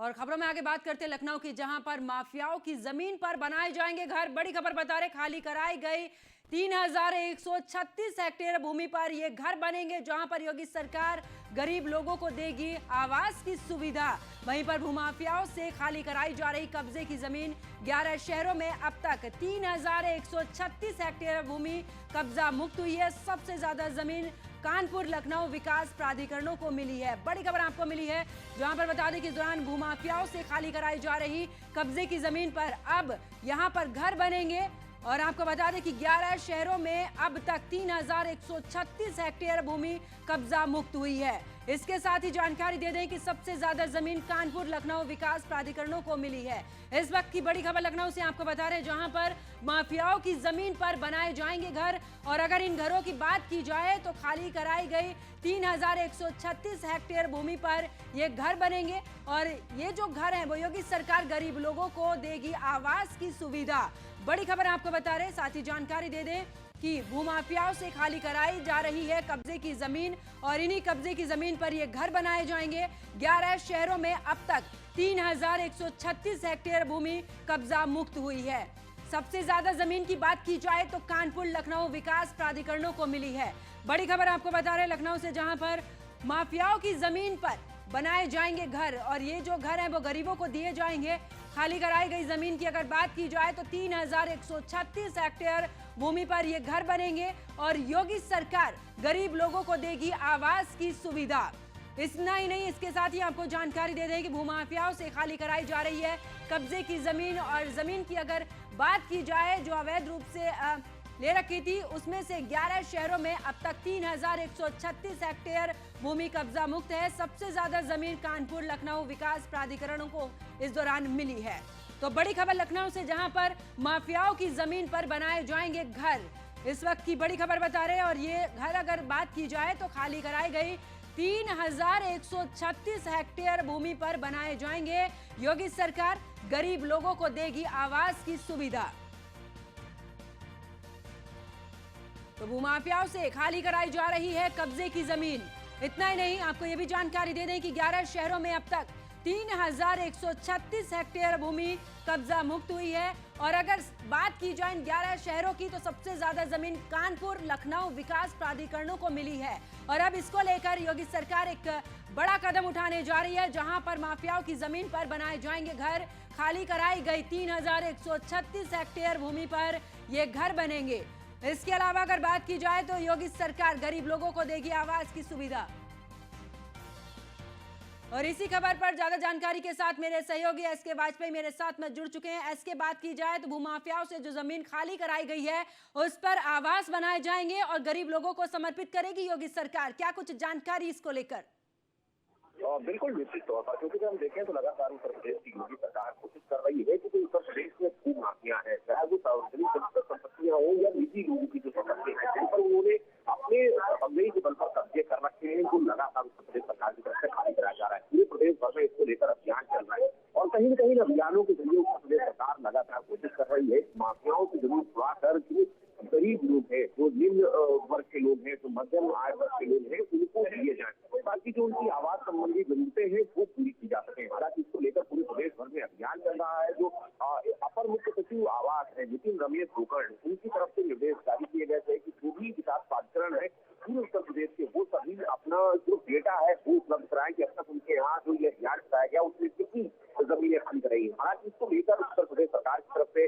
और खबरों में आगे बात करते हैं लखनऊ की, जहां पर माफियाओं की जमीन पर बनाए जाएंगे घर। बड़ी खबर बता रहे, खाली कराई गई 3136 हेक्टेयर भूमि पर ये घर बनेंगे, जहां पर योगी सरकार गरीब लोगों को देगी आवास की सुविधा। वहीं पर भूमाफियाओं से खाली कराई जा रही कब्जे की जमीन, 11 शहरों में अब तक 3136 हेक्टेयर भूमि कब्जा मुक्त हुई है। सबसे ज्यादा जमीन कानपुर लखनऊ विकास प्राधिकरणों को मिली है। बड़ी खबर आपको मिली है, जहां पर बता दें कि इस दौरान भूमाफियाओं से खाली कराई जा रही कब्जे की जमीन पर अब यहां पर घर बनेंगे। और आपको बता दें कि 11 शहरों में अब तक 3136 हेक्टेयर भूमि कब्जा मुक्त हुई है। इसके साथ ही जानकारी दे दें कि सबसे ज्यादा जमीन कानपुर लखनऊ विकास प्राधिकरणों को मिली है। इस वक्त की बड़ी खबर लखनऊ से आपको बता रहे हैं, जहां पर माफियाओं की जमीन पर बनाए जाएंगे घर। और अगर इन घरों की बात की जाए तो खाली कराई गई 3136 हेक्टेयर भूमि पर ये घर बनेंगे। और ये जो घर है वो योगी सरकार गरीब लोगों को देगी आवास की सुविधा। बड़ी खबर आपको बता रहे हैं। साथ ही जानकारी दे दें कि भूमाफियाओं से खाली कराई जा रही है कब्जे की जमीन, और इन्हीं कब्जे की जमीन पर ये घर बनाए जाएंगे। 11 शहरों में अब तक 3136 हेक्टेयर भूमि कब्जा मुक्त हुई है। सबसे ज्यादा जमीन की बात की जाए तो कानपुर लखनऊ विकास प्राधिकरणों को मिली है। बड़ी खबर आपको बता रहे हैं लखनऊ से, जहां पर माफियाओं की जमीन पर बनाए जाएंगे घर, और ये जो घर हैं वो गरीबों को दिए जाएंगे। खाली कराई गई जमीन की अगर बात की जाए तो 3136 हेक्टेयर भूमि पर ये घर बनेंगे, और योगी सरकार गरीब लोगों को देगी आवास की सुविधा। इतना ही नहीं, इसके साथ ही आपको जानकारी दे दें कि भूमाफियाओं से खाली कराई जा रही है कब्जे की जमीन। और जमीन की अगर बात की जाए जो अवैध रूप से ले रखी थी, उसमें से 11 शहरों में अब तक 3136 हेक्टेयर भूमि कब्जा मुक्त है। सबसे ज्यादा जमीन कानपुर लखनऊ विकास प्राधिकरणों को इस दौरान मिली है। तो बड़ी खबर लखनऊ से, जहां पर माफियाओं की जमीन पर बनाए जाएंगे घर, इस वक्त की बड़ी खबर बता रहे हैं। और ये घर अगर बात की जाए तो खाली कराई गई 3136 हेक्टेयर भूमि पर बनाए जाएंगे। योगी सरकार गरीब लोगों को देगी आवास की सुविधा। तो भूमाफियाओं से खाली कराई जा रही है कब्जे की जमीन। इतना ही नहीं, आपको यह भी जानकारी दे दें कि 11 शहरों में अब तक 3136 हेक्टेयर भूमि कब्जा मुक्त हुई है। और अगर बात की जाए इन 11 शहरों की तो सबसे ज्यादा जमीन कानपुर लखनऊ विकास प्राधिकरणों को मिली है। और अब इसको लेकर योगी सरकार एक बड़ा कदम उठाने जा रही है, जहां पर माफियाओं की जमीन पर बनाए जाएंगे घर। खाली कराई गई 3136 हेक्टेयर भूमि पर ये घर बनेंगे। इसके अलावा अगर बात की जाए तो योगी सरकार गरीब लोगों को देगी आवास की सुविधा। और इसी खबर पर ज्यादा जानकारी के साथ मेरे सहयोगी एसके वाजपेयी मेरे साथ में जुड़ चुके हैं। एसके, बात की जाए तो भूमाफियाओं से जो जमीन खाली कराई गई है उस पर आवास बनाए जाएंगे और गरीब लोगों को समर्पित करेगी योगी सरकार, क्या कुछ जानकारी इसको लेकर? बिल्कुल निश्चित तौर पर, क्योंकि हम देखें तो लगातार उत्तर प्रदेश की योगी सरकार कोशिश कर रही है कि उत्तर प्रदेश में खूब माफिया है, चाहे वो सार्वजनिक संपत्तियां हो या निजी लोगों की जो संपत्ति है, जिन पर उन्होंने अपने कब्जे के बल पर कब्जे कर रखे हैं, जो लगातार उत्तर प्रदेश सरकार की तरफ से खाली कराया जा रहा है। पूरे प्रदेश भर में इसको लेकर अभियान चल रहा है, और कहीं न कहीं अभियानों के जरिए उत्तर प्रदेश सरकार लगातार कोशिश कर रही है माफियाओं की जमीन छुड़ा कर जो गरीब लोग हैं, जो निम्न वर्ग के लोग हैं, जो मध्यम आय वर्ग के लोग हैं, उनको दिए जाए, ताकि जो उनकी आवास संबंधी जरूरतें हैं वो पूरी की जा सके। हालांकि इसको लेकर पूरे प्रदेश भर में अभियान चल रहा है। जो अपर मुख्य सचिव आवास है नितिन रमेश गोकर्ण, उनकी तरफ से निर्देश जारी किए गए थे कि जो भी विकास प्राधिकरण है पूरे उत्तर प्रदेश के, वो सभी अपना जो डेटा है वो उपलब्ध कराएं कि अब तक उनके यहाँ जो ये अभियान चलाया गया उसमें कितनी जमीनें खाली कराई। हालांकि इसको लेकर उत्तर प्रदेश सरकार की तरफ से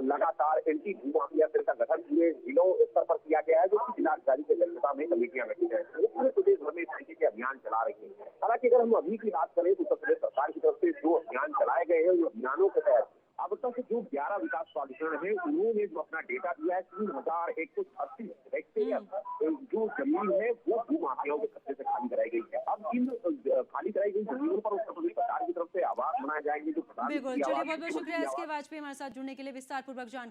लगातार एंटी भूमाफिया सेल का गठन पूरे जिलों स्तर पर किया गया है, जो कि जिलाधिकारी की अध्यक्षता में कमेटियां गठित है। पूरे प्रदेश भर में इस तरीके के अभियान चला रही है। हालांकि अगर हम अभी की बात करें तो उत्तर प्रदेश सरकार की तरफ से जो अभियान चलाए गए हैं, उन अभियानों के तहत अब तक जो 11 विकास प्राधिकरण है उन्होंने जो अपना डेटा दिया है 3136 हेक्टेयर जो जमीन है वो भूमाफियाओं के कब्जे से खाली कराई गई है। अब इन खाली कराई गई जमीनों पर उत्तर प्रदेश सरकार की तरफ से आवास बनाए जाएंगे। जो बिल्कुल, चलिए बहुत बहुत शुक्रिया एसके वाजपेयी हमारे साथ जुड़ने के लिए, विस्तार पूर्वक जानकारी।